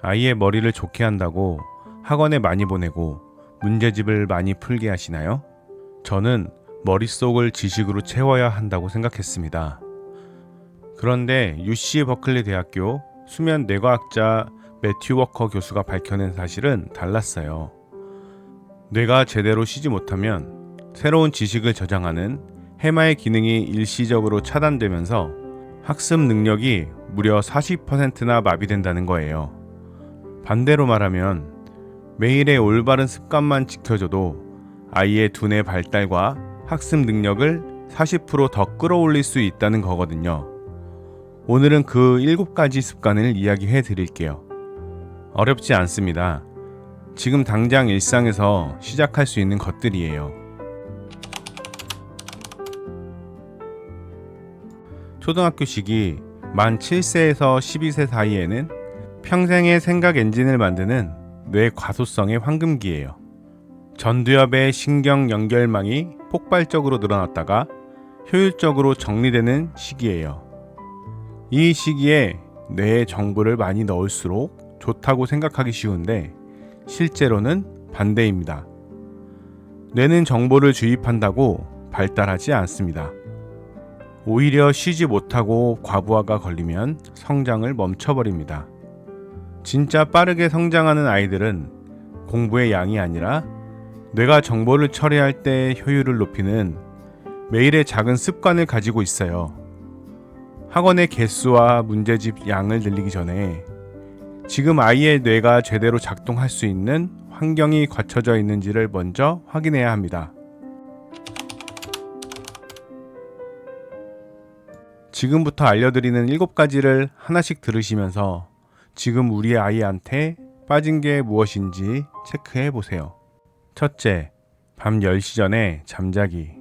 아이의 머리를 좋게 한다고 학원에 많이 보내고 문제집을 많이 풀게 하시나요? 저는 머릿속을 지식으로 채워야 한다고 생각했습니다. 그런데 UC 버클리 대학교 수면 뇌과학자 매튜 워커 교수가 밝혀낸 사실은 달랐어요. 뇌가 제대로 쉬지 못하면 새로운 지식을 저장하는 해마의 기능이 일시적으로 차단되면서 학습 능력이 무려 40%나 마비된다는 거예요. 반대로 말하면 매일의 올바른 습관만 지켜줘도 아이의 두뇌 발달과 학습 능력을 40%더 끌어올릴 수 있다는 거거든요. 오늘은 그 7가지 습관을 이야기해 드릴게요. 어렵지 않습니다. 지금 당장 일상에서 시작할 수 있는 것들이에요. 초등학교 시기 만 7세에서 12세 사이에는 평생의 생각 엔진을 만드는 뇌 과소성의 황금기예요. 전두엽의 신경 연결망이 폭발적으로 늘어났다가 효율적으로 정리되는 시기예요. 이 시기에 뇌에 정보를 많이 넣을수록 좋다고 생각하기 쉬운데 실제로는 반대입니다. 뇌는 정보를 주입한다고 발달하지 않습니다. 오히려 쉬지 못하고 과부하가 걸리면 성장을 멈춰버립니다. 진짜 빠르게 성장하는 아이들은 공부의 양이 아니라 뇌가 정보를 처리할 때 효율을 높이는 매일의 작은 습관을 가지고 있어요. 학원의 개수와 문제집 양을 늘리기 전에 지금 아이의 뇌가 제대로 작동할 수 있는 환경이 갖춰져 있는지를 먼저 확인해야 합니다. 지금부터 알려드리는 7가지를 하나씩 들으시면서 지금 우리 아이한테 빠진 게 무엇인지 체크해 보세요. 첫째, 밤 10시 전에 잠자기.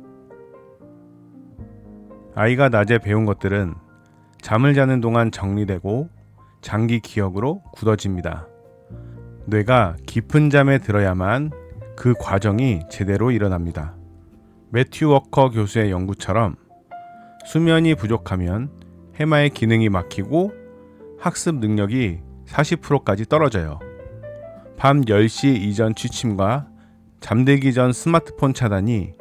아이가 낮에 배운 것들은 잠을 자는 동안 정리되고 장기 기억으로 굳어집니다. 뇌가 깊은 잠에 들어야만 그 과정이 제대로 일어납니다. 매튜 워커 교수의 연구처럼 수면이 부족하면 해마의 기능이 막히고 학습 능력이 40%까지 떨어져요. 밤 10시 이전 취침과 잠들기 전 스마트폰 차단이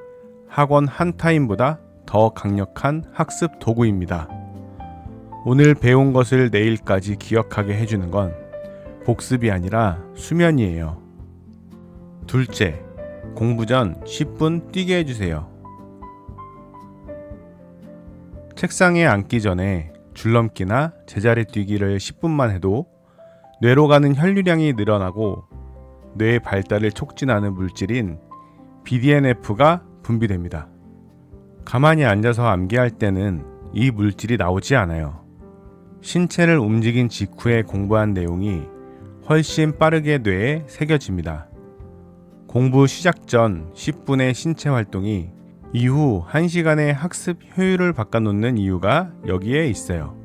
학원 한 타임보다 더 강력한 학습 도구입니다. 오늘 배운 것을 내일까지 기억하게 해주는 건 복습이 아니라 수면이에요. 둘째, 공부 전 10분 뛰게 해주세요. 책상에 앉기 전에 줄넘기나 제자리 뛰기를 10분만 해도 뇌로 가는 혈류량이 늘어나고 뇌의 발달을 촉진하는 물질인 BDNF가 분비됩니다. 가만히 앉아서 암기할 때는 이 물질이 나오지 않아요. 신체를 움직인 직후에 공부한 내용이 훨씬 빠르게 뇌에 새겨집니다. 공부 시작 전 10분의 신체 활동이 이후 1시간의 학습 효율을 바꿔놓는 이유가 여기에 있어요.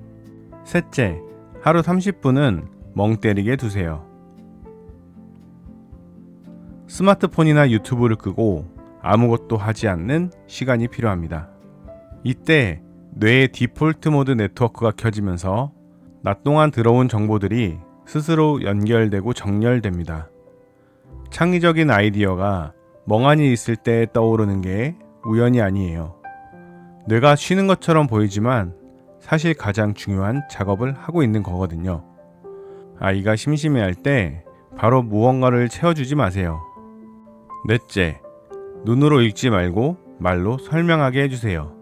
셋째, 하루 30분은 멍 때리게 두세요. 스마트폰이나 유튜브를 끄고 아무것도 하지 않는 시간이 필요합니다. 이때 뇌의 디폴트 모드 네트워크가 켜지면서 낮 동안 들어온 정보들이 스스로 연결되고 정렬됩니다. 창의적인 아이디어가 멍하니 있을 때 떠오르는 게 우연이 아니에요. 뇌가 쉬는 것처럼 보이지만 사실 가장 중요한 작업을 하고 있는 거거든요. 아이가 심심해할 때 바로 무언가를 채워주지 마세요. 넷째, 눈으로 읽지 말고 말로 설명하게 해주세요.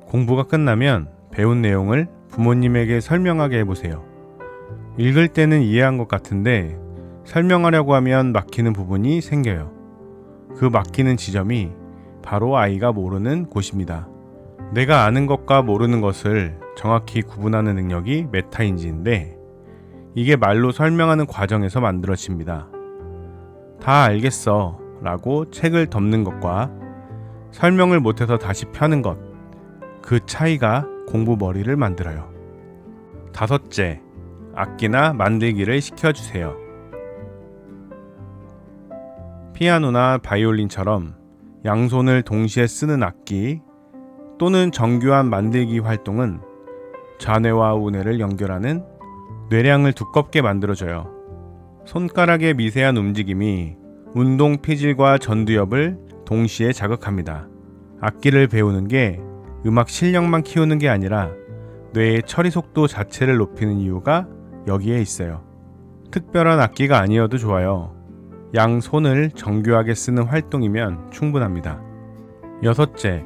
공부가 끝나면 배운 내용을 부모님에게 설명하게 해보세요. 읽을 때는 이해한 것 같은데 설명하려고 하면 막히는 부분이 생겨요. 그 막히는 지점이 바로 아이가 모르는 곳입니다. 내가 아는 것과 모르는 것을 정확히 구분하는 능력이 메타인지인데 이게 말로 설명하는 과정에서 만들어집니다. 다 알겠어 라고 책을 덮는 것과 설명을 못해서 다시 펴는 것, 그 차이가 공부 머리를 만들어요. 다섯째, 악기나 만들기를 시켜주세요. 피아노나 바이올린처럼 양손을 동시에 쓰는 악기 또는 정교한 만들기 활동은 좌뇌와 우뇌를 연결하는 뇌량을 두껍게 만들어줘요. 손가락의 미세한 움직임이 운동 피질과 전두엽을 동시에 자극합니다. 악기를 배우는 게 음악 실력만 키우는 게 아니라 뇌의 처리 속도 자체를 높이는 이유가 여기에 있어요. 특별한 악기가 아니어도 좋아요. 양손을 정교하게 쓰는 활동이면 충분합니다. 여섯째,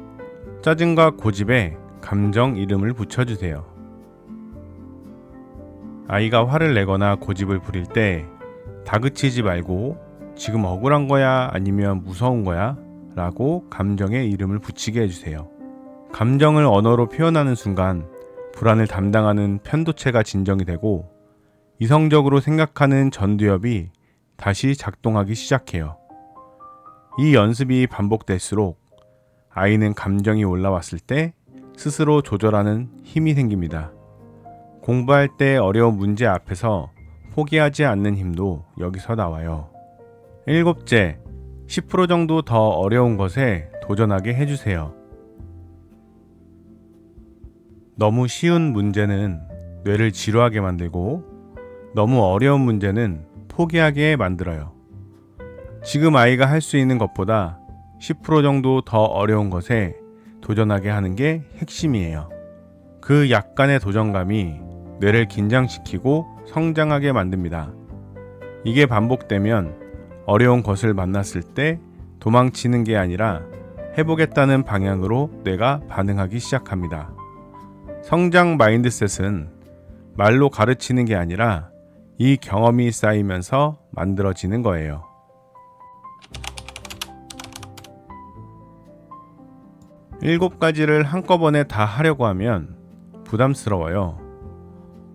짜증과 고집에 감정 이름을 붙여주세요. 아이가 화를 내거나 고집을 부릴 때 다그치지 말고 지금 억울한 거야 아니면 무서운 거야 라고 감정에 이름을 붙이게 해주세요. 감정을 언어로 표현하는 순간 불안을 담당하는 편도체가 진정이 되고 이성적으로 생각하는 전두엽이 다시 작동하기 시작해요. 이 연습이 반복될수록 아이는 감정이 올라왔을 때 스스로 조절하는 힘이 생깁니다. 공부할 때 어려운 문제 앞에서 포기하지 않는 힘도 여기서 나와요. 일곱째, 10% 정도 더 어려운 것에 도전하게 해주세요. 너무 쉬운 문제는 뇌를 지루하게 만들고 너무 어려운 문제는 포기하게 만들어요. 지금 아이가 할 수 있는 것보다 10% 정도 더 어려운 것에 도전하게 하는 게 핵심이에요. 그 약간의 도전감이 뇌를 긴장시키고 성장하게 만듭니다. 이게 반복되면 어려운 것을 만났을 때 도망치는 게 아니라 해보겠다는 방향으로 뇌가 반응하기 시작합니다. 성장 마인드셋은 말로 가르치는 게 아니라 이 경험이 쌓이면서 만들어지는 거예요. 일곱 가지를 한꺼번에 다 하려고 하면 부담스러워요.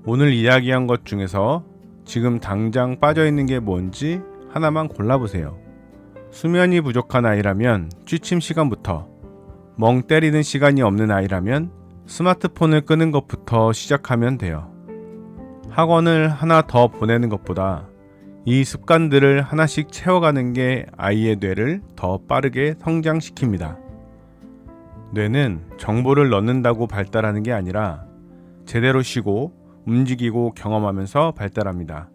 오늘 이야기한 것 중에서 지금 당장 빠져있는 게 뭔지 하나만 골라보세요. 수면이 부족한 아이라면 취침 시간부터, 멍 때리는 시간이 없는 아이라면 스마트폰을 끄는 것부터 시작하면 돼요. 학원을 하나 더 보내는 것보다 이 습관들을 하나씩 채워가는 게 아이의 뇌를 더 빠르게 성장시킵니다. 뇌는 정보를 넣는다고 발달하는 게 아니라 제대로 쉬고 움직이고 경험하면서 발달합니다.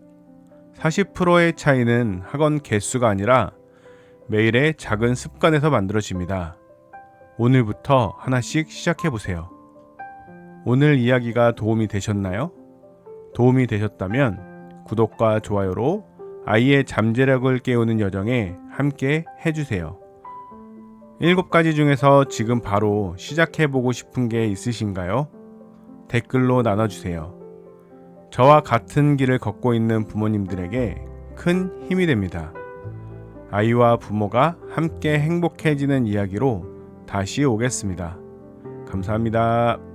40%의 차이는 학원 개수가 아니라 매일의 작은 습관에서 만들어집니다. 오늘부터 하나씩 시작해보세요. 오늘 이야기가 도움이 되셨나요? 도움이 되셨다면 구독과 좋아요로 아이의 잠재력을 깨우는 여정에 함께 해주세요. 7가지 중에서 지금 바로 시작해보고 싶은 게 있으신가요? 댓글로 나눠주세요. 저와 같은 길을 걷고 있는 부모님들에게 큰 힘이 됩니다. 아이와 부모가 함께 행복해지는 이야기로 다시 오겠습니다. 감사합니다.